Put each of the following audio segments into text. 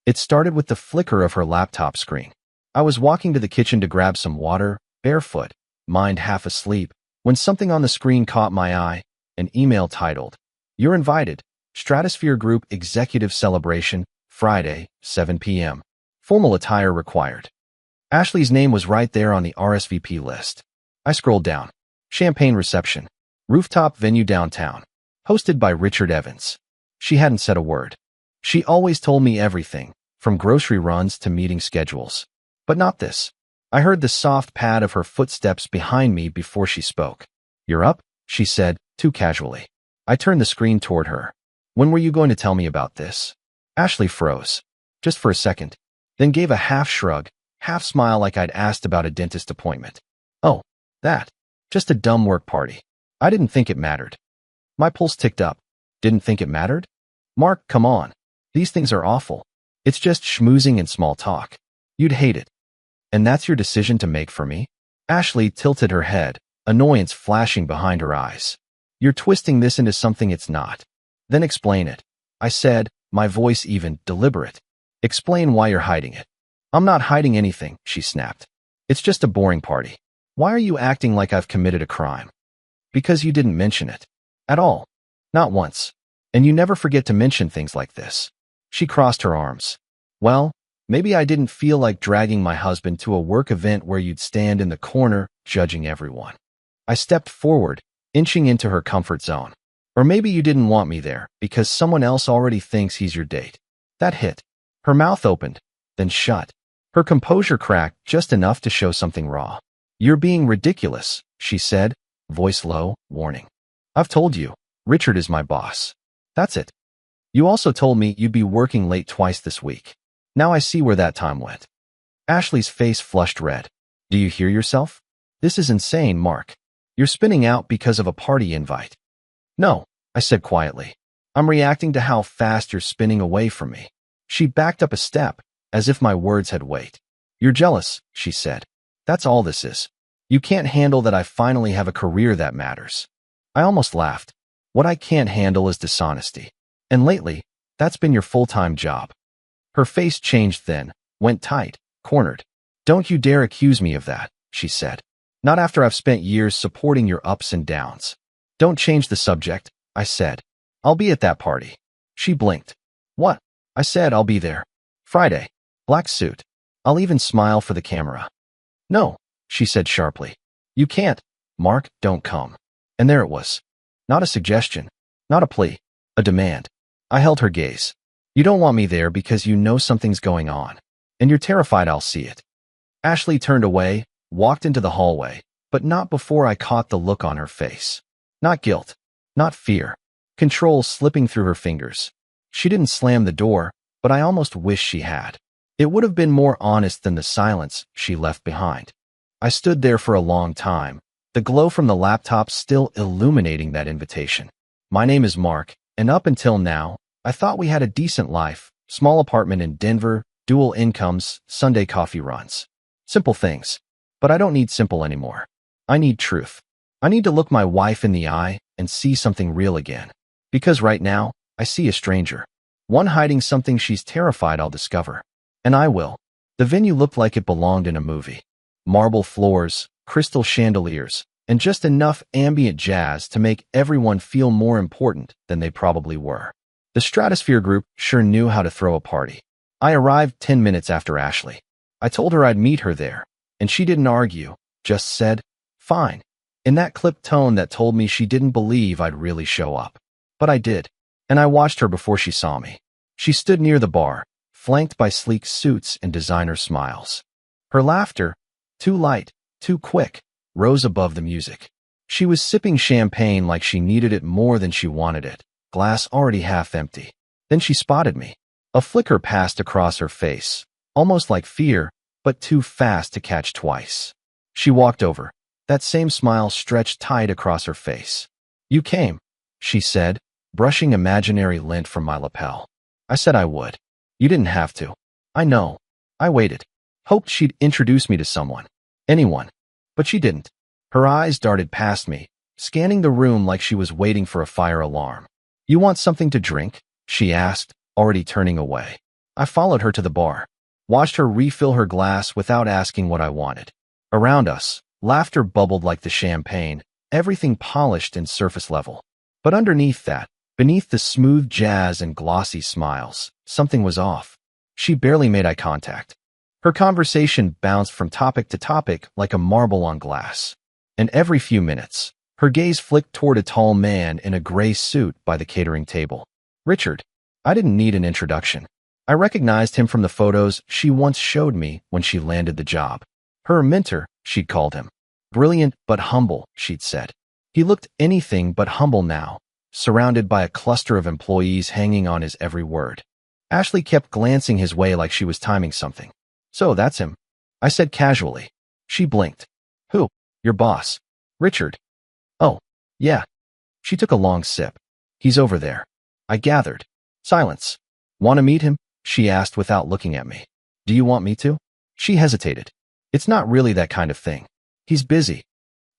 It started with the flicker of her laptop screen. I was walking to the kitchen to grab some water, barefoot, mind half asleep, when something on the screen caught my eye, an email titled, "You're invited. Stratosphere Group Executive Celebration, Friday, 7 p.m. Formal attire required." Ashley's name was right there on the RSVP list. I scrolled down. Champagne reception. Rooftop venue downtown. Hosted by Richard Evans. She hadn't said a word. She always told me everything, from grocery runs to meeting schedules. But not this. I heard the soft pad of her footsteps behind me before she spoke. "You're up?" she said, too casually. I turned the screen toward her. "When were you going to tell me about this?" Ashley froze. Just for a second. Then gave a half shrug, half smile like I'd asked about a dentist appointment. "Oh, that. Just a dumb work party. I didn't think it mattered." My pulse ticked up. Didn't think it mattered? Mark, come on. These things are awful. It's just schmoozing and small talk. You'd hate it. And that's your decision to make for me? Ashley tilted her head, annoyance flashing behind her eyes. "You're twisting this into something it's not." "Then explain it," I said, my voice even deliberate. "Explain why you're hiding it." "I'm not hiding anything," she snapped. "It's just a boring party." "Why are you acting like I've committed a crime?" "Because you didn't mention it. At all. Not once. And you never forget to mention things like this." She crossed her arms. "Well, maybe I didn't feel like dragging my husband to a work event where you'd stand in the corner, judging everyone." I stepped forward, inching into her comfort zone. "Or maybe you didn't want me there because someone else already thinks he's your date." That hit. Her mouth opened, then shut. Her composure cracked just enough to show something raw. "You're being ridiculous," she said, voice low, warning. "I've told you, Richard is my boss. That's it. You also told me you'd be working late twice this week. Now I see where that time went." Ashley's face flushed red. "Do you hear yourself? This is insane, Mark. You're spinning out because of a party invite." "No," I said quietly. "I'm reacting to how fast you're spinning away from me." She backed up a step, as if my words had weight. "You're jealous," she said. "That's all this is. You can't handle that I finally have a career that matters." I almost laughed. "What I can't handle is dishonesty. And lately, that's been your full-time job." Her face changed then, went tight, cornered. "Don't you dare accuse me of that," she said. "Not after I've spent years supporting your ups and downs." "Don't change the subject," I said. "I'll be at that party." She blinked. "What?" I said. "I'll be there. Friday. Black suit. I'll even smile for the camera." "No," she said sharply. "You can't. Mark, don't come." And there it was. Not a suggestion. Not a plea. A demand. I held her gaze. "You don't want me there because you know something's going on. And you're terrified I'll see it." Ashley turned away, walked into the hallway, but not before I caught the look on her face. Not guilt. Not fear. Control slipping through her fingers. She didn't slam the door, but I almost wish she had. It would have been more honest than the silence she left behind. I stood there for a long time, the glow from the laptop still illuminating that invitation. "My name is Mark, and up until now, I thought we had a decent life, small apartment in Denver, dual incomes, Sunday coffee runs. Simple things. But I don't need simple anymore. I need truth. I need to look my wife in the eye and see something real again. Because right now, I see a stranger. One hiding something she's terrified I'll discover. And I will." The venue looked like it belonged in a movie. Marble floors, crystal chandeliers, and just enough ambient jazz to make everyone feel more important than they probably were. The Stratosphere Group sure knew how to throw a party. I arrived 10 minutes after Ashley. I told her I'd meet her there, and she didn't argue, just said, "Fine," in that clipped tone that told me she didn't believe I'd really show up. But I did, and I watched her before she saw me. She stood near the bar, flanked by sleek suits and designer smiles. Her laughter, too light, too quick, rose above the music. She was sipping champagne like she needed it more than she wanted it, glass already half empty. Then she spotted me. A flicker passed across her face, almost like fear, but too fast to catch twice. She walked over, that same smile stretched tight across her face. "You came," she said, brushing imaginary lint from my lapel. I said I would. "You didn't have to." "I know. I waited. Hoped she'd introduce me to someone. Anyone. But she didn't." Her eyes darted past me, scanning the room like she was waiting for a fire alarm. "You want something to drink?" she asked, already turning away. I followed her to the bar, watched her refill her glass without asking what I wanted. Around us, laughter bubbled like the champagne, everything polished and surface level. But underneath that, beneath the smooth jazz and glossy smiles, something was off. She barely made eye contact. Her conversation bounced from topic to topic like a marble on glass. And every few minutes, her gaze flicked toward a tall man in a gray suit by the catering table. Richard. I didn't need an introduction. I recognized him from the photos she once showed me when she landed the job. Her mentor, she'd called him. Brilliant but humble, she'd said. He looked anything but humble now, surrounded by a cluster of employees hanging on his every word. Ashley kept glancing his way like she was timing something. So that's him, I said casually. She blinked. Who? Your boss. Richard. Oh, yeah. She took a long sip. He's over there. I gathered. Silence. Want to meet him? She asked without looking at me. Do you want me to? She hesitated. It's not really that kind of thing. He's busy.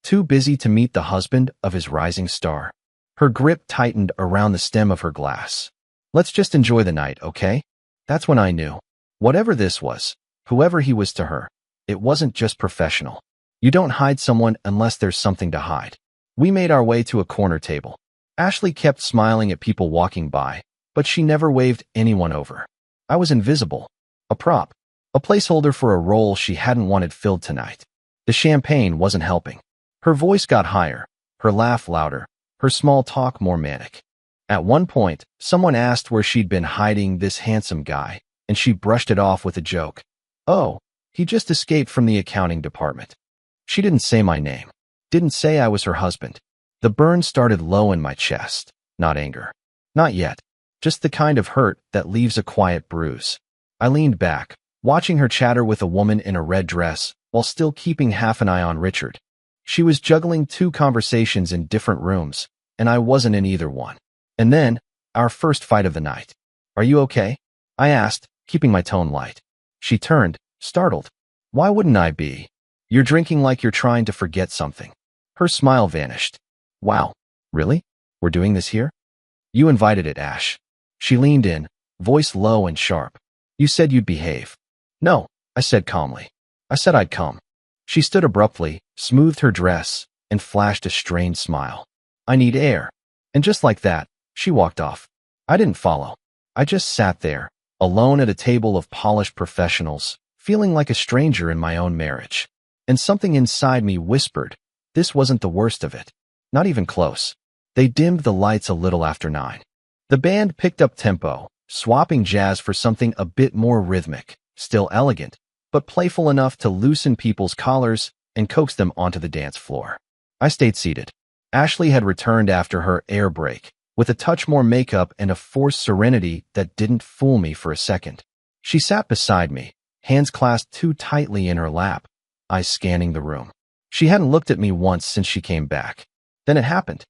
Too busy to meet the husband of his rising star. Her grip tightened around the stem of her glass. Let's just enjoy the night, okay? That's when I knew. Whatever this was, whoever he was to her, it wasn't just professional. You don't hide someone unless there's something to hide. We made our way to a corner table. Ashley kept smiling at people walking by, but she never waved anyone over. I was invisible. A prop. A placeholder for a role she hadn't wanted filled tonight. The champagne wasn't helping. Her voice got higher, her laugh louder, her small talk more manic. At one point, someone asked where she'd been hiding this handsome guy, and she brushed it off with a joke. Oh, he just escaped from the accounting department. She didn't say my name. Didn't say I was her husband. The burn started low in my chest, not anger. Not yet. Just the kind of hurt that leaves a quiet bruise. I leaned back, watching her chatter with a woman in a red dress, while still keeping half an eye on Richard. She was juggling two conversations in different rooms, and I wasn't in either one. And then, our first fight of the night. Are you okay? I asked, keeping my tone light. She turned, startled. Why wouldn't I be? You're drinking like you're trying to forget something. Her smile vanished. Wow, really? We're doing this here? You invited it, Ash. She leaned in, voice low and sharp. You said you'd behave. No, I said calmly. I said I'd come. She stood abruptly, smoothed her dress, and flashed a strained smile. I need air. And just like that, she walked off. I didn't follow. I just sat there, alone at a table of polished professionals, feeling like a stranger in my own marriage. And something inside me whispered, this wasn't the worst of it. Not even close. They dimmed the lights a little after 9. The band picked up tempo, swapping jazz for something a bit more rhythmic, still elegant, but playful enough to loosen people's collars and coax them onto the dance floor. I stayed seated. Ashley had returned after her air break, with a touch more makeup and a forced serenity that didn't fool me for a second. She sat beside me, hands clasped too tightly in her lap, eyes scanning the room. She hadn't looked at me once since she came back. Then it happened.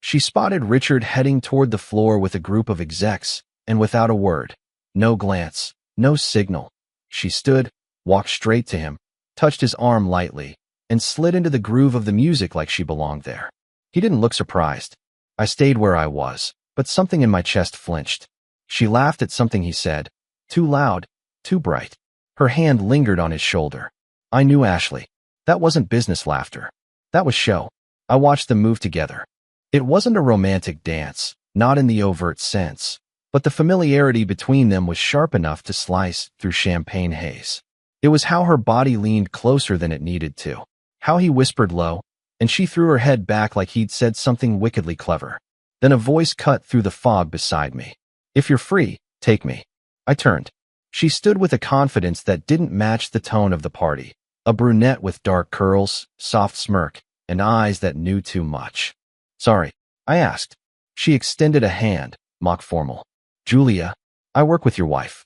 She spotted Richard heading toward the floor with a group of execs, and without a word, no glance, no signal, she stood, walked straight to him, touched his arm lightly, and slid into the groove of the music like she belonged there. He didn't look surprised. I stayed where I was, but something in my chest flinched. She laughed at something he said, too loud, too bright. Her hand lingered on his shoulder. I knew Ashley. That wasn't business laughter. That was show. I watched them move together. It wasn't a romantic dance, not in the overt sense, but the familiarity between them was sharp enough to slice through champagne haze. It was how her body leaned closer than it needed to, how he whispered low, and she threw her head back like he'd said something wickedly clever. Then a voice cut through the fog beside me. If you're free, take me. I turned. She stood with a confidence that didn't match the tone of the party, a brunette with dark curls, soft smirk, and eyes that knew too much. Sorry, I asked. She extended a hand, mock formal. Julia, I work with your wife.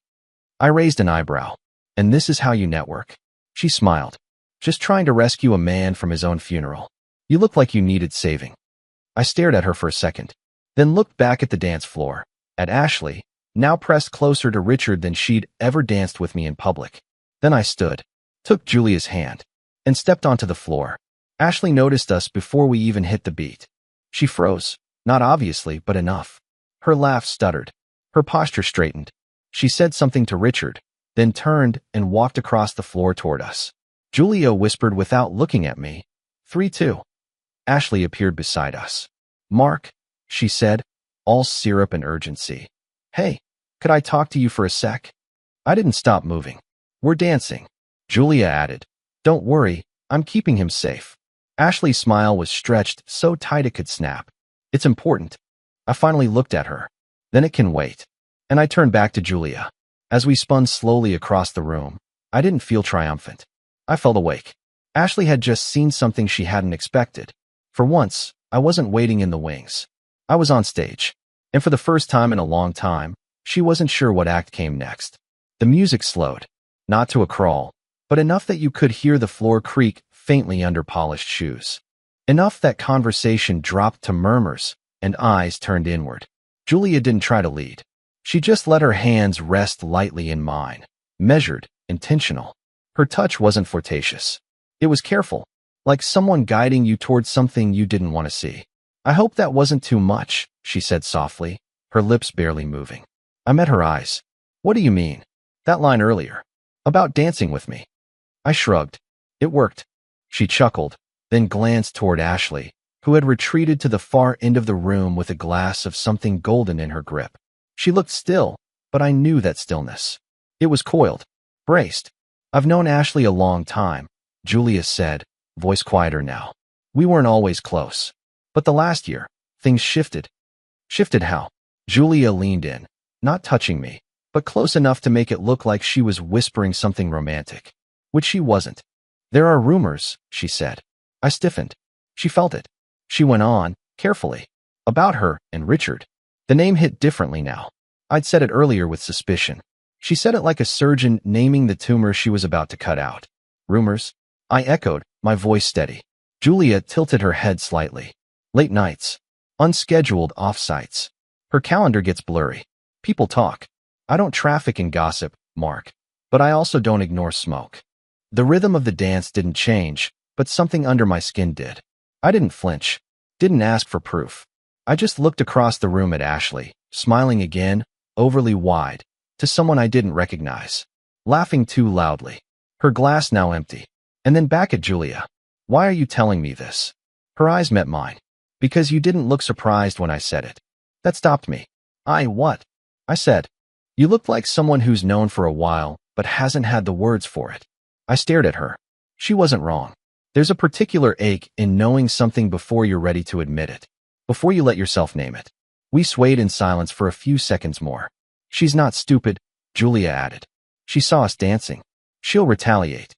I raised an eyebrow. And this is how you network? She smiled. Just trying to rescue a man from his own funeral. You look like you needed saving. I stared at her for a second, then looked back at the dance floor, at Ashley, now pressed closer to Richard than she'd ever danced with me in public. Then I stood, took Julia's hand, and stepped onto the floor. Ashley noticed us before we even hit the beat. She froze, not obviously, but enough. Her laugh stuttered. Her posture straightened. She said something to Richard, then turned and walked across the floor toward us. Julia whispered without looking at me. 3-2. Ashley appeared beside us. Mark, she said, all syrup and urgency. Hey, could I talk to you for a sec? I didn't stop moving. We're dancing. Julia added. Don't worry, I'm keeping him safe. Ashley's smile was stretched so tight it could snap. It's important. I finally looked at her. Then it can wait. And I turned back to Julia. As we spun slowly across the room, I didn't feel triumphant. I felt awake. Ashley had just seen something she hadn't expected. For once, I wasn't waiting in the wings. I was on stage. And for the first time in a long time, she wasn't sure what act came next. The music slowed. Not to a crawl, but enough that you could hear the floor creak faintly under polished shoes. Enough that conversation dropped to murmurs and eyes turned inward. Julia didn't try to lead. She just let her hands rest lightly in mine, measured, intentional. Her touch wasn't flirtatious. It was careful, like someone guiding you towards something you didn't want to see. I hope that wasn't too much, she said softly, her lips barely moving. I met her eyes. What do you mean? That line earlier. About dancing with me. I shrugged. It worked. She chuckled, then glanced toward Ashley, who had retreated to the far end of the room with a glass of something golden in her grip. She looked still, but I knew that stillness. It was coiled, braced. I've known Ashley a long time, Julia said, voice quieter now. We weren't always close. But the last year, things shifted. Shifted how? Julia leaned in, not touching me, but close enough to make it look like she was whispering something romantic, which she wasn't. There are rumors, she said. I stiffened. She felt it. She went on, carefully, about her and Richard. The name hit differently now. I'd said it earlier with suspicion. She said it like a surgeon naming the tumor she was about to cut out. Rumors? I echoed, my voice steady. Julia tilted her head slightly. Late nights. Unscheduled offsites. Her calendar gets blurry. People talk. I don't traffic in gossip, Mark. But I also don't ignore smoke. The rhythm of the dance didn't change, but something under my skin did. I didn't flinch. Didn't ask for proof. I just looked across the room at Ashley, smiling again, overly wide, to someone I didn't recognize. Laughing too loudly. Her glass now empty. And then back at Julia. Why are you telling me this? Her eyes met mine. Because you didn't look surprised when I said it. That stopped me. What? I said. You look like someone who's known for a while, but hasn't had the words for it. I stared at her. She wasn't wrong. There's a particular ache in knowing something before you're ready to admit it. Before you let yourself name it. We swayed in silence for a few seconds more. She's not stupid, Julia added. She saw us dancing. She'll retaliate.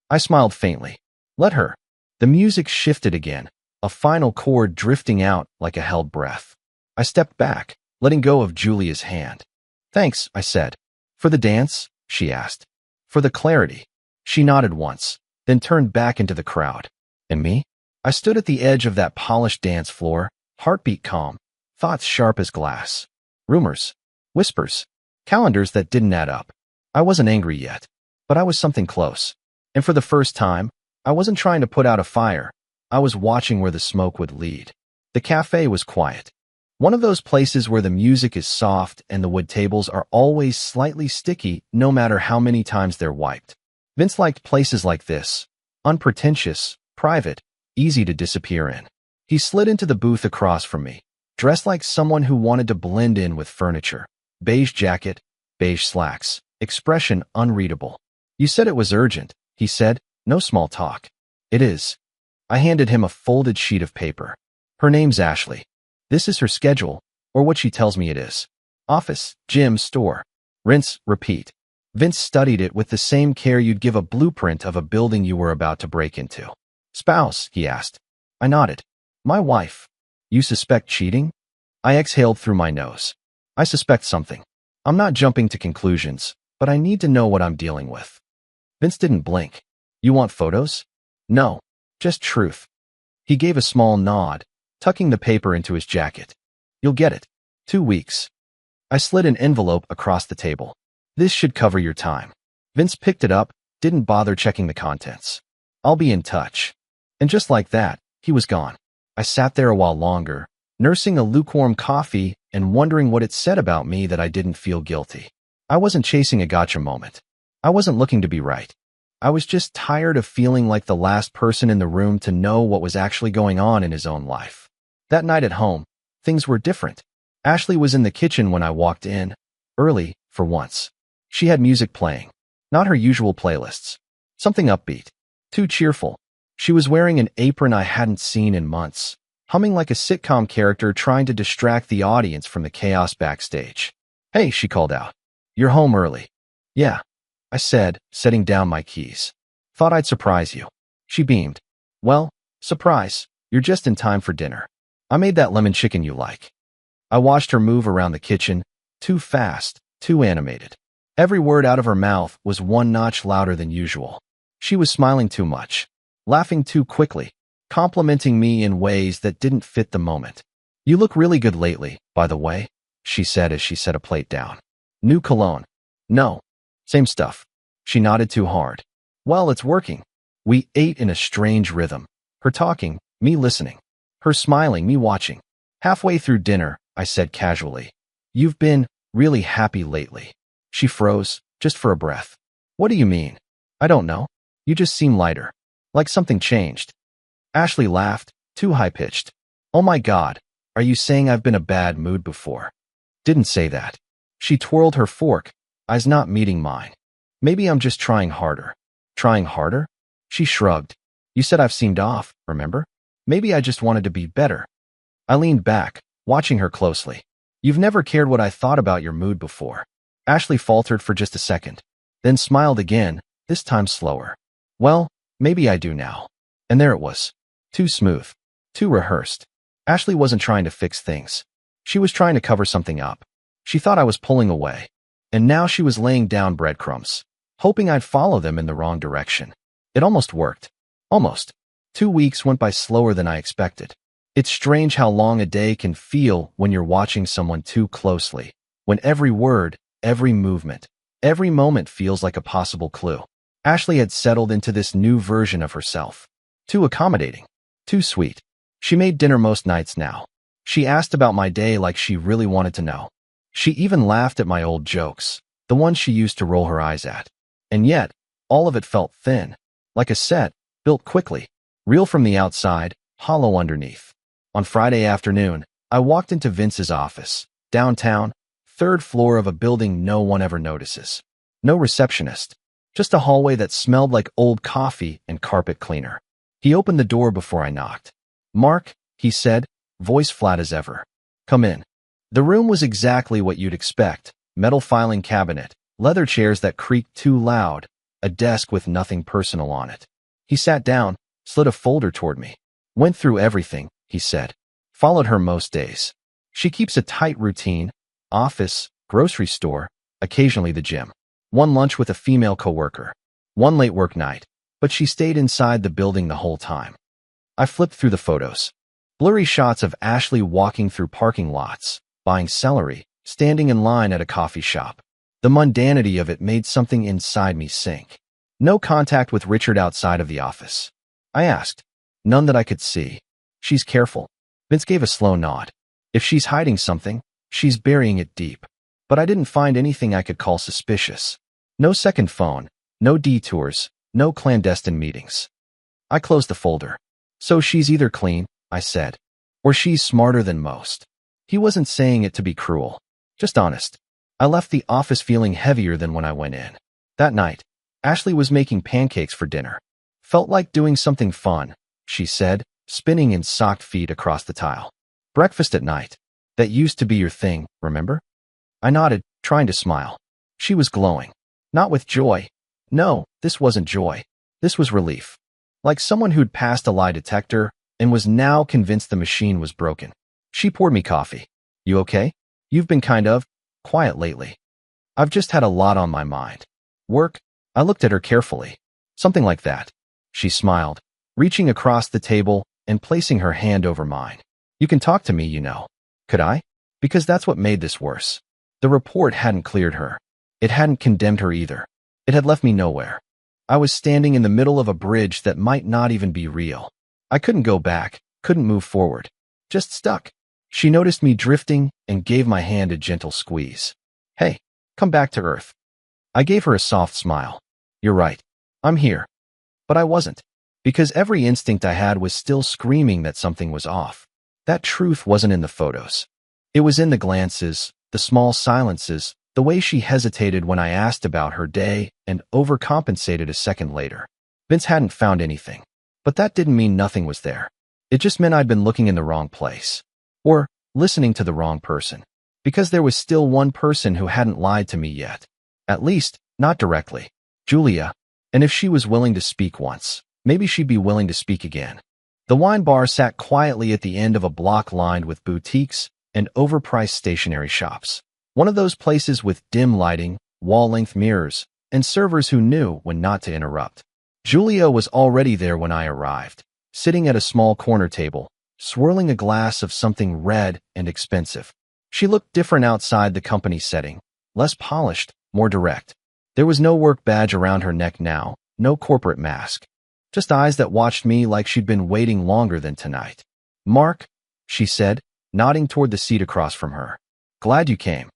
I smiled faintly. Let her. The music shifted again, a final chord drifting out like a held breath. I stepped back, letting go of Julia's hand. Thanks, I said. For the dance? She asked. For the clarity. She nodded once, then turned back into the crowd. And me? I stood at the edge of that polished dance floor, heartbeat calm, thoughts sharp as glass. Rumors. Whispers. Calendars that didn't add up. I wasn't angry yet, but I was something close. And for the first time, I wasn't trying to put out a fire. I was watching where the smoke would lead. The cafe was quiet. One of those places where the music is soft and the wood tables are always slightly sticky no matter how many times they're wiped. Vince liked places like this. Unpretentious, private, easy to disappear in. He slid into the booth across from me, dressed like someone who wanted to blend in with furniture. Beige jacket, beige slacks, expression unreadable. You said it was urgent, he said, no small talk. It is. I handed him a folded sheet of paper. Her name's Ashley. This is her schedule, or what she tells me it is. Office, gym, store. Rinse, repeat. Vince studied it with the same care you'd give a blueprint of a building you were about to break into. Spouse, he asked. I nodded. My wife. You suspect cheating? I exhaled through my nose. I suspect something. I'm not jumping to conclusions, but I need to know what I'm dealing with. Vince didn't blink. You want photos? No, just truth. He gave a small nod, tucking the paper into his jacket. You'll get it. 2 weeks. I slid an envelope across the table. This should cover your time. Vince picked it up, didn't bother checking the contents. I'll be in touch. And just like that, he was gone. I sat there a while longer, nursing a lukewarm coffee and wondering what it said about me that I didn't feel guilty. I wasn't chasing a gotcha moment. I wasn't looking to be right. I was just tired of feeling like the last person in the room to know what was actually going on in his own life. That night at home, things were different. Ashley was in the kitchen when I walked in, early, for once. She had music playing, not her usual playlists. Something upbeat, too cheerful. She was wearing an apron I hadn't seen in months, humming like a sitcom character trying to distract the audience from the chaos backstage. "Hey," she called out. "You're home early." "Yeah," I said, setting down my keys. "Thought I'd surprise you." She beamed. "Well, surprise, you're just in time for dinner. I made that lemon chicken you like." I watched her move around the kitchen, too fast, too animated. Every word out of her mouth was one notch louder than usual. She was smiling too much, laughing too quickly, complimenting me in ways that didn't fit the moment. "You look really good lately, by the way," she said as she set a plate down. "New cologne?" "No. Same stuff." She nodded too hard. "Well, it's working." We ate in a strange rhythm. Her talking, me listening. Her smiling, me watching. Halfway through dinner, I said casually, "You've been really happy lately." She froze, just for a breath. "What do you mean?" "I don't know. You just seem lighter. Like something changed." Ashley laughed, too high-pitched. "Oh my God, are you saying I've been a bad mood before?" "Didn't say that." She twirled her fork, eyes not meeting mine. "Maybe I'm just trying harder." "Trying harder?" She shrugged. "You said I've seemed off, remember? Maybe I just wanted to be better." I leaned back, watching her closely. "You've never cared what I thought about your mood before." Ashley faltered for just a second, then smiled again, this time slower. "Well, maybe I do now." And there it was. Too smooth. Too rehearsed. Ashley wasn't trying to fix things. She was trying to cover something up. She thought I was pulling away. And now she was laying down breadcrumbs, hoping I'd follow them in the wrong direction. It almost worked. Almost. 2 weeks went by slower than I expected. It's strange how long a day can feel when you're watching someone too closely, when every word, every movement, every moment feels like a possible clue. Ashley had settled into this new version of herself. Too accommodating. Too sweet. She made dinner most nights now. She asked about my day like she really wanted to know. She even laughed at my old jokes, the ones she used to roll her eyes at. And yet, all of it felt thin, like a set, built quickly, real from the outside, hollow underneath. On Friday afternoon, I walked into Vince's office, downtown, 3rd floor of a building no one ever notices. No receptionist, just a hallway that smelled like old coffee and carpet cleaner. He opened the door before I knocked. "Mark," he said, voice flat as ever. "Come in." The room was exactly what you'd expect. Metal filing cabinet, leather chairs that creaked too loud, a desk with nothing personal on it. He sat down, slid a folder toward me. "Went through everything," he said. "Followed her most days. She keeps a tight routine, office, grocery store, occasionally the gym. One lunch with a female coworker. One late work night, but she stayed inside the building the whole time." I flipped through the photos. Blurry shots of Ashley walking through parking lots, buying celery, standing in line at a coffee shop. The mundanity of it made something inside me sink. No contact with Richard outside of the office. I asked. "None that I could see." "She's careful." Vince gave a slow nod. "If she's hiding something, she's burying it deep." But I didn't find anything I could call suspicious. No second phone, no detours, no clandestine meetings. I closed the folder. "So she's either clean," I said, "or she's smarter than most." He wasn't saying it to be cruel, just honest. I left the office feeling heavier than when I went in. That night, Ashley was making pancakes for dinner. "Felt like doing something fun," she said, spinning in socked feet across the tile. "Breakfast at night. That used to be your thing, remember?" I nodded, trying to smile. She was glowing. Not with joy. No, this wasn't joy. This was relief. Like someone who'd passed a lie detector and was now convinced the machine was broken. She poured me coffee. "You okay? You've been kind of quiet lately." "I've just had a lot on my mind." "Work?" I looked at her carefully. "Something like that." She smiled, reaching across the table and placing her hand over mine. "You can talk to me, you know." Could I? Because that's what made this worse. The report hadn't cleared her. It hadn't condemned her either. It had left me nowhere. I was standing in the middle of a bridge that might not even be real. I couldn't go back, couldn't move forward. Just stuck. She noticed me drifting and gave my hand a gentle squeeze. "Hey." Come back to Earth. I gave her a soft smile. You're right. I'm here. But I wasn't. Because every instinct I had was still screaming that something was off. That truth wasn't in the photos. It was in the glances, the small silences, the way she hesitated when I asked about her day and overcompensated a second later. Vince hadn't found anything. But that didn't mean nothing was there. It just meant I'd been looking in the wrong place. Or listening to the wrong person. Because there was still one person who hadn't lied to me yet. At least, not directly. Julia. And if she was willing to speak once, maybe she'd be willing to speak again. The wine bar sat quietly at the end of a block lined with boutiques and overpriced stationery shops. One of those places with dim lighting, wall-length mirrors, and servers who knew when not to interrupt. Julia was already there when I arrived, sitting at a small corner table, swirling a glass of something red and expensive. She looked different outside the company setting, less polished, more direct. There was no work badge around her neck now, no corporate mask. Just eyes that watched me like she'd been waiting longer than tonight. Mark, she said, nodding toward the seat across from her. Glad you came.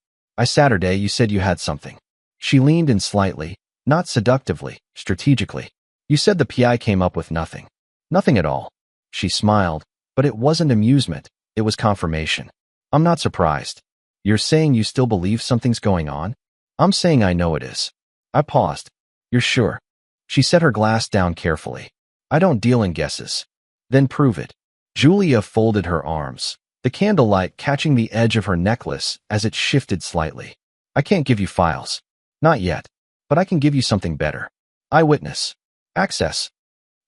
Saturday you said you had something. She leaned in slightly, not seductively, strategically. You said the PI came up with nothing. Nothing at all. She smiled, but it wasn't amusement, it was confirmation. I'm not surprised. You're saying you still believe something's going on? I'm saying I know it is. I paused. You're sure? She set her glass down carefully. I don't deal in guesses. Then prove it. Julia folded her arms, the candlelight catching the edge of her necklace as it shifted slightly. I can't give you files. Not yet. But I can give you something better. Eyewitness. Access.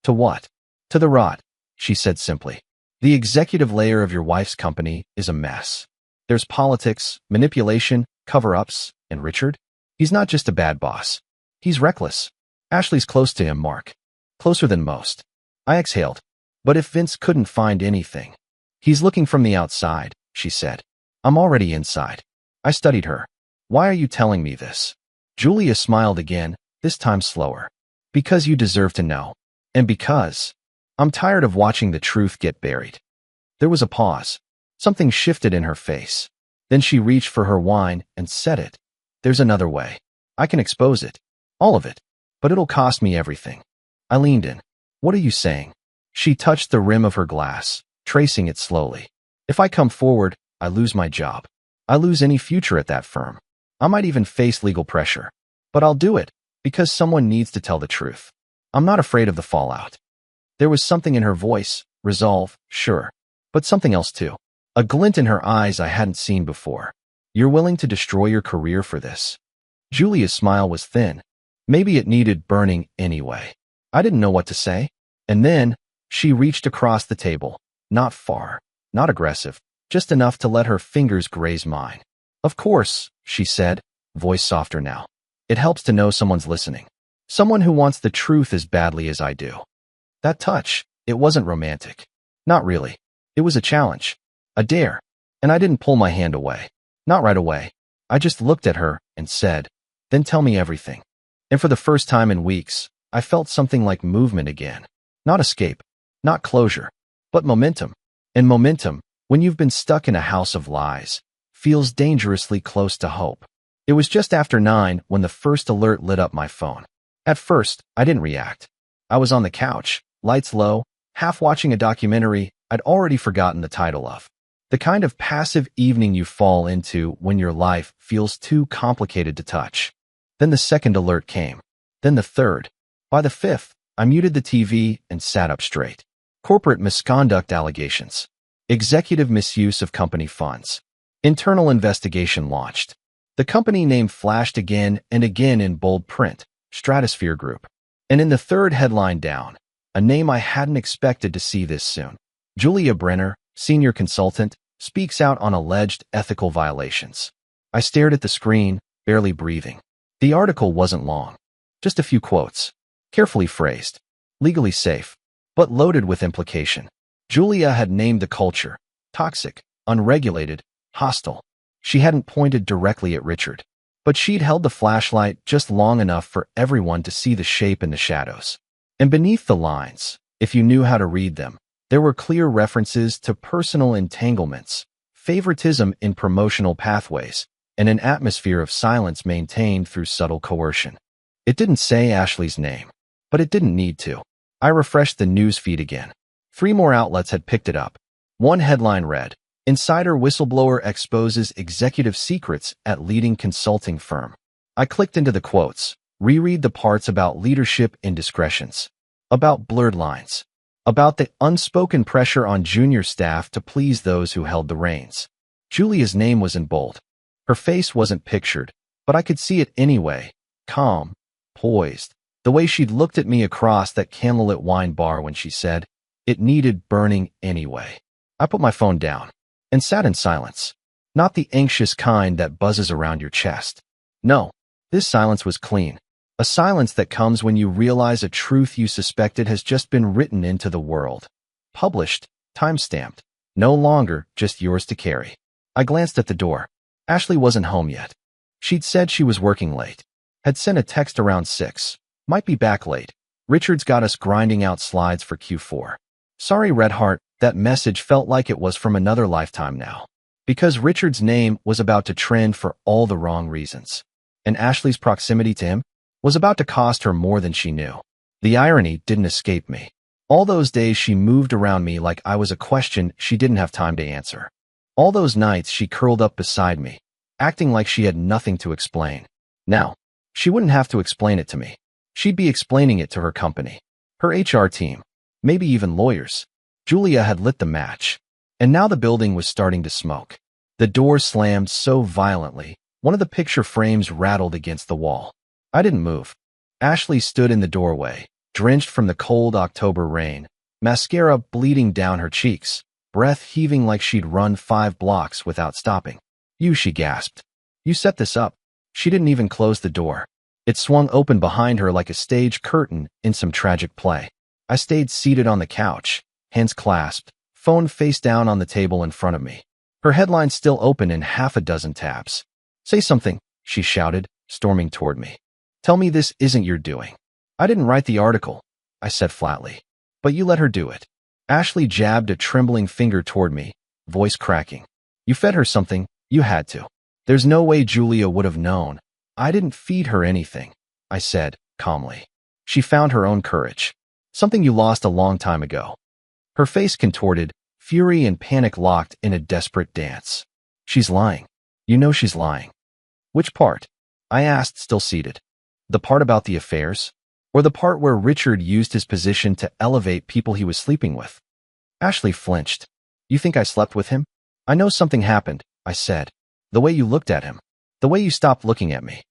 To what? To the rot, she said simply. The executive layer of your wife's company is a mess. There's politics, manipulation, cover-ups, and Richard? He's not just a bad boss. He's reckless. Ashley's close to him, Mark. Closer than most. I exhaled. But if Vince couldn't find anything. He's looking from the outside, she said. I'm already inside. I studied her. Why are you telling me this? Julia smiled again, this time slower. Because you deserve to know. And because I'm tired of watching the truth get buried. There was a pause. Something shifted in her face. Then she reached for her wine and said it. There's another way. I can expose it. All of it. But it'll cost me everything. I leaned in. What are you saying? She touched the rim of her glass, tracing it slowly. If I come forward, I lose my job. I lose any future at that firm. I might even face legal pressure. But I'll do it, because someone needs to tell the truth. I'm not afraid of the fallout. There was something in her voice, resolve, sure. But something else too. A glint in her eyes I hadn't seen before. You're willing to destroy your career for this? Julia's smile was thin. Maybe it needed burning anyway. I didn't know what to say. And then, she reached across the table. Not far. Not aggressive. Just enough to let her fingers graze mine. Of course, she said, voice softer now. It helps to know someone's listening. Someone who wants the truth as badly as I do. That touch, it wasn't romantic. Not really. It was a challenge. A dare. And I didn't pull my hand away. Not right away. I just looked at her and said, then tell me everything. And for the first time in weeks, I felt something like movement again. Not escape. Not closure. But momentum. And momentum, when you've been stuck in a house of lies, feels dangerously close to hope. It was just after 9 when the first alert lit up my phone. At first, I didn't react. I was on the couch, lights low, half watching a documentary I'd already forgotten the title of. The kind of passive evening you fall into when your life feels too complicated to touch. Then the second alert came. Then the third. By the fifth, I muted the TV and sat up straight. Corporate misconduct allegations. Executive misuse of company funds. Internal investigation launched. The company name flashed again and again in bold print, Stratosphere Group. And in the third headline down, a name I hadn't expected to see this soon. Julia Brenner, senior consultant, speaks out on alleged ethical violations. I stared at the screen, barely breathing. The article wasn't long. Just a few quotes. Carefully phrased. Legally safe. But loaded with implication. Julia had named the culture. Toxic, unregulated, hostile. She hadn't pointed directly at Richard. But she'd held the flashlight just long enough for everyone to see the shape in the shadows. And beneath the lines, if you knew how to read them, there were clear references to personal entanglements, favoritism in promotional pathways, and an atmosphere of silence maintained through subtle coercion. It didn't say Ashley's name, but it didn't need to. I refreshed the news feed again. 3 more outlets had picked it up. One headline read, "Insider Whistleblower Exposes Executive Secrets at Leading Consulting Firm." I clicked into the quotes, reread the parts about leadership indiscretions, about blurred lines, about the unspoken pressure on junior staff to please those who held the reins. Julia's name was in bold. Her face wasn't pictured, but I could see it anyway, calm, poised, the way she'd looked at me across that candlelit wine bar when she said, "It needed burning anyway." I put my phone down and sat in silence, not the anxious kind that buzzes around your chest. No, this silence was clean, a silence that comes when you realize a truth you suspected has just been written into the world. Published, time-stamped, no longer just yours to carry. I glanced at the door. Ashley wasn't home yet. She'd said she was working late, had sent a text around 6, might be back late. Richard's got us grinding out slides for Q4. Sorry, Redheart, that message felt like it was from another lifetime now. Because Richard's name was about to trend for all the wrong reasons. And Ashley's proximity to him was about to cost her more than she knew. The irony didn't escape me. All those days she moved around me like I was a question she didn't have time to answer. All those nights she curled up beside me, acting like she had nothing to explain. Now, she wouldn't have to explain it to me. She'd be explaining it to her company, her HR team, maybe even lawyers. Julia had lit the match, and now the building was starting to smoke. The door slammed so violently, one of the picture frames rattled against the wall. I didn't move. Ashley stood in the doorway, drenched from the cold October rain, mascara bleeding down her cheeks, breath heaving like she'd run 5 blocks without stopping. "You," she gasped. "You set this up." She didn't even close the door. It swung open behind her like a stage curtain in some tragic play. I stayed seated on the couch, hands clasped, phone face down on the table in front of me. Her headline still open in half a dozen tabs. "Say something," she shouted, storming toward me. "Tell me this isn't your doing." "I didn't write the article," I said flatly. "But you let her do it." Ashley jabbed a trembling finger toward me, voice cracking. "You fed her something, you had to." "There's no way Julia would have known. I didn't feed her anything," I said, calmly. "She found her own courage. Something you lost a long time ago." Her face contorted, fury and panic locked in a desperate dance. "She's lying. You know she's lying." "Which part?" I asked, still seated. "The part about the affairs? Or the part where Richard used his position to elevate people he was sleeping with?" Ashley flinched. "You think I slept with him?" "I know something happened," I said. "The way you looked at him. The way you stopped looking at me."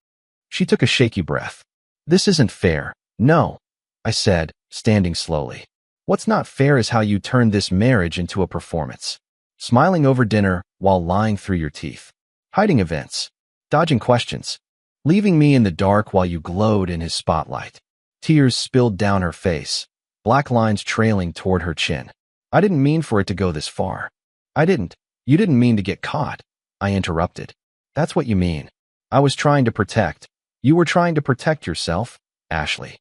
She took a shaky breath. "This isn't fair." "No," I said, standing slowly. "What's not fair is how you turned this marriage into a performance. Smiling over dinner while lying through your teeth. Hiding events. Dodging questions. Leaving me in the dark while you glowed in his spotlight." Tears spilled down her face, black lines trailing toward her chin. "I didn't mean for it to go this far." "I didn't. You didn't mean to get caught," I interrupted. "That's what you mean. I was trying to protect. You were trying to protect yourself, Ashley."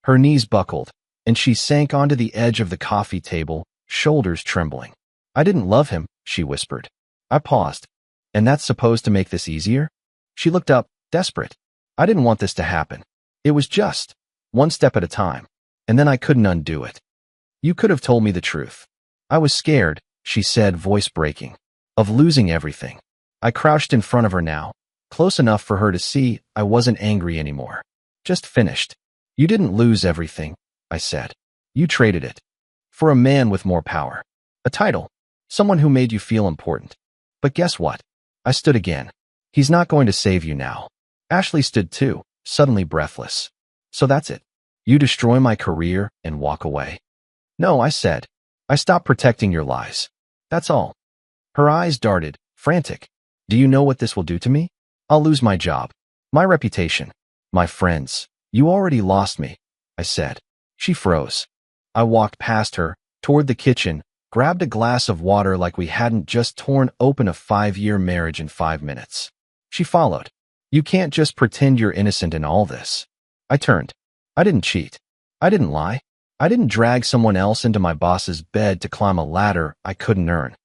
Her knees buckled, and she sank onto the edge of the coffee table, shoulders trembling. "I didn't love him," she whispered. I paused. "And that's supposed to make this easier?" She looked up, desperate. "I didn't want this to happen. It was just one step at a time, and then I couldn't undo it. You could have told me the truth." "I was scared," she said, voice breaking, "of losing everything." I crouched in front of her now, close enough for her to see I wasn't angry anymore. Just finished. "You didn't lose everything," I said. "You traded it. For a man with more power. A title. Someone who made you feel important. But guess what?" I stood again. "He's not going to save you now." Ashley stood too, suddenly breathless. "So that's it. You destroy my career and walk away?" "No," I said. "I stopped protecting your lies. That's all." Her eyes darted, frantic. "Do you know what this will do to me? I'll lose my job, my reputation, my friends." "You already lost me," I said. She froze. I walked past her, toward the kitchen, grabbed a glass of water like we hadn't just torn open a 5-year marriage in 5 minutes. She followed. "You can't just pretend you're innocent in all this." I turned. "I didn't cheat. I didn't lie. I didn't drag someone else into my boss's bed to climb a ladder I couldn't earn."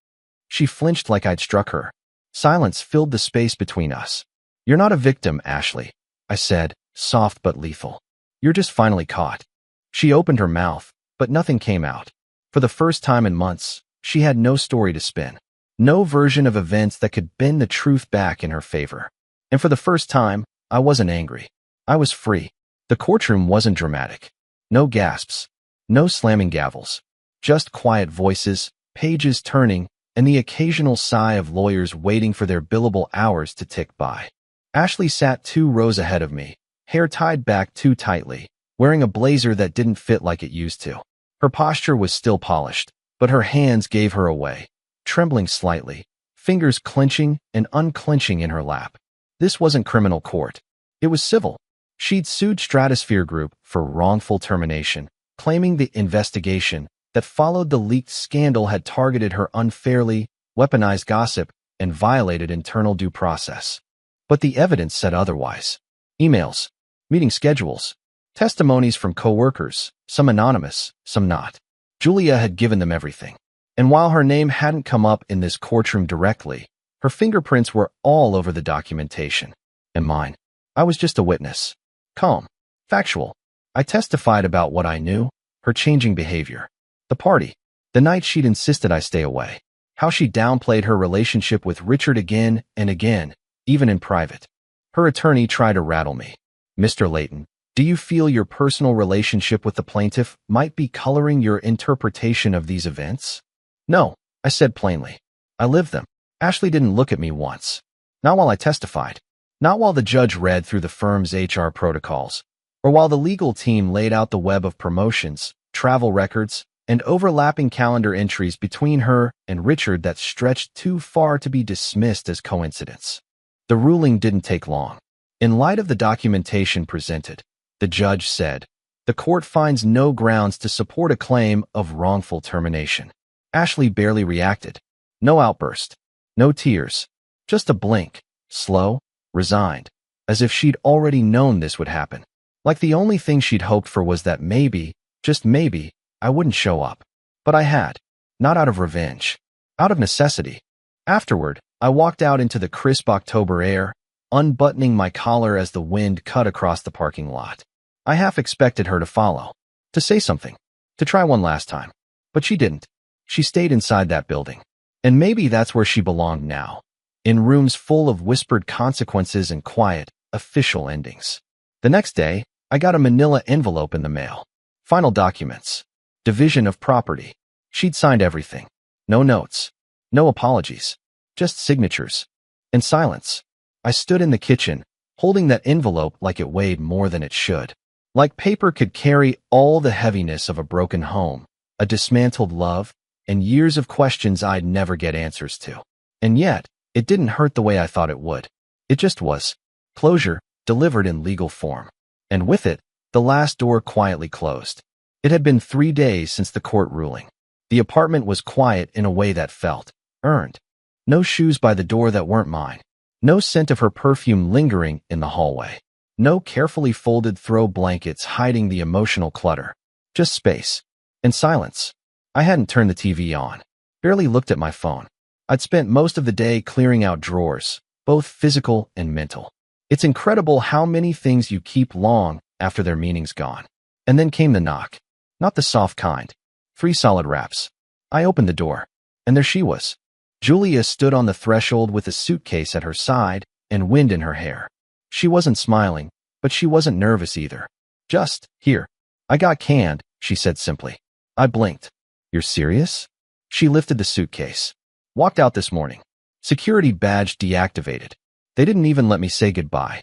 She flinched like I'd struck her. Silence filled the space between us. You're not a victim, Ashley, I said, soft but lethal. You're just finally caught. She opened her mouth, but nothing came out. For the first time in months, she had no story to spin. No version of events that could bend the truth back in her favor. And for the first time, I wasn't angry. I was free. The courtroom wasn't dramatic. No gasps. No slamming gavels. Just quiet voices, pages turning, and the occasional sigh of lawyers waiting for their billable hours to tick by. Ashley sat 2 rows ahead of me, hair tied back too tightly, wearing a blazer that didn't fit like it used to. Her posture was still polished, but her hands gave her away, trembling slightly, fingers clenching and unclenching in her lap. This wasn't criminal court. It was civil. She'd sued Stratosphere Group for wrongful termination, claiming the investigation that followed the leaked scandal had targeted her unfairly, weaponized gossip, and violated internal due process. But the evidence said otherwise. Emails, meeting schedules, testimonies from coworkers, some anonymous, some not. Julia had given them everything. And while her name hadn't come up in this courtroom directly, her fingerprints were all over the documentation. And mine. I was just a witness. Calm. Factual. I testified about what I knew, her changing behavior. The party. The night she'd insisted I stay away. How she downplayed her relationship with Richard again and again, even in private. Her attorney tried to rattle me. Mr. Layton, do you feel your personal relationship with the plaintiff might be coloring your interpretation of these events? No, I said plainly. I lived them. Ashley didn't look at me once. Not while I testified. Not while the judge read through the firm's HR protocols, or while the legal team laid out the web of promotions, travel records, and overlapping calendar entries between her and Richard that stretched too far to be dismissed as coincidence. The ruling didn't take long. In light of the documentation presented, the judge said, the court finds no grounds to support a claim of wrongful termination. Ashley barely reacted. No outburst. No tears. Just a blink. Slow, resigned, as if she'd already known this would happen. Like the only thing she'd hoped for was that maybe, just maybe, I wouldn't show up. But I had. Not out of revenge. Out of necessity. Afterward, I walked out into the crisp October air, unbuttoning my collar as the wind cut across the parking lot. I half expected her to follow. To say something. To try one last time. But she didn't. She stayed inside that building. And maybe that's where she belonged now. In rooms full of whispered consequences and quiet, official endings. The next day, I got a manila envelope in the mail. Final documents. Division of property. She'd signed everything. No notes. No apologies. Just signatures. And silence. I stood in the kitchen, holding that envelope like it weighed more than it should. Like paper could carry all the heaviness of a broken home, a dismantled love, and years of questions I'd never get answers to. And yet, it didn't hurt the way I thought it would. It just was. Closure, delivered in legal form. And with it, the last door quietly closed. It had been 3 days since the court ruling. The apartment was quiet in a way that felt earned. No shoes by the door that weren't mine. No scent of her perfume lingering in the hallway. No carefully folded throw blankets hiding the emotional clutter. Just space. And silence. I hadn't turned the TV on. Barely looked at my phone. I'd spent most of the day clearing out drawers, both physical and mental. It's incredible how many things you keep long after their meaning's gone. And then came the knock. Not the soft kind. 3 solid raps. I opened the door. And there she was. Julia stood on the threshold with a suitcase at her side and wind in her hair. She wasn't smiling, but she wasn't nervous either. Just, here. I got canned, she said simply. I blinked. You're serious? She lifted the suitcase. Walked out this morning. Security badge deactivated. They didn't even let me say goodbye.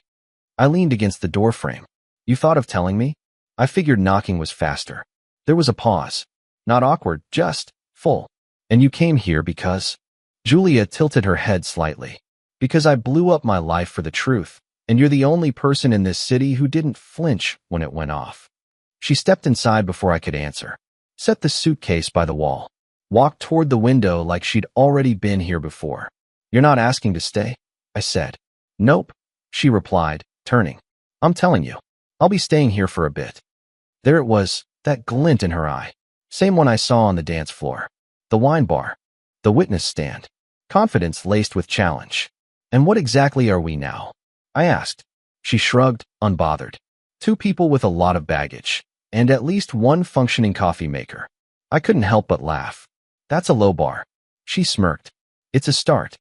I leaned against the doorframe. You thought of telling me? I figured knocking was faster. There was a pause. Not awkward, just full. And you came here because... Julia tilted her head slightly. Because I blew up my life for the truth, and you're the only person in this city who didn't flinch when it went off. She stepped inside before I could answer. Set the suitcase by the wall. Walked toward the window like she'd already been here before. You're not asking to stay? I said. Nope, she replied, turning. I'm telling you. I'll be staying here for a bit. There it was, that glint in her eye. Same one I saw on the dance floor. The wine bar. The witness stand. confidence laced with challenge. And what exactly are we now? I asked. She shrugged, unbothered. Two people with a lot of baggage, and at least one functioning coffee maker. I couldn't help but laugh. That's a low bar. She smirked. It's a start.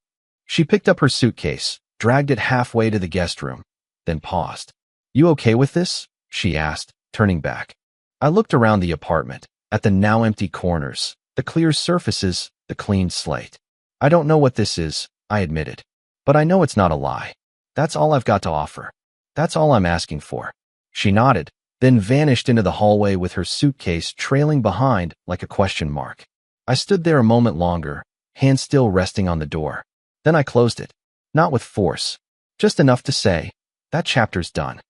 She picked up her suitcase, dragged it halfway to the guest room, then paused. You okay with this? She asked, turning back. I looked around the apartment, at the now empty corners, the clear surfaces, the clean slate. I don't know what this is, I admitted. But I know it's not a lie. That's all I've got to offer. That's all I'm asking for. She nodded, then vanished into the hallway with her suitcase trailing behind like a question mark. I stood there a moment longer, hand still resting on the door. Then I closed it. Not with force. Just enough to say, that chapter's done.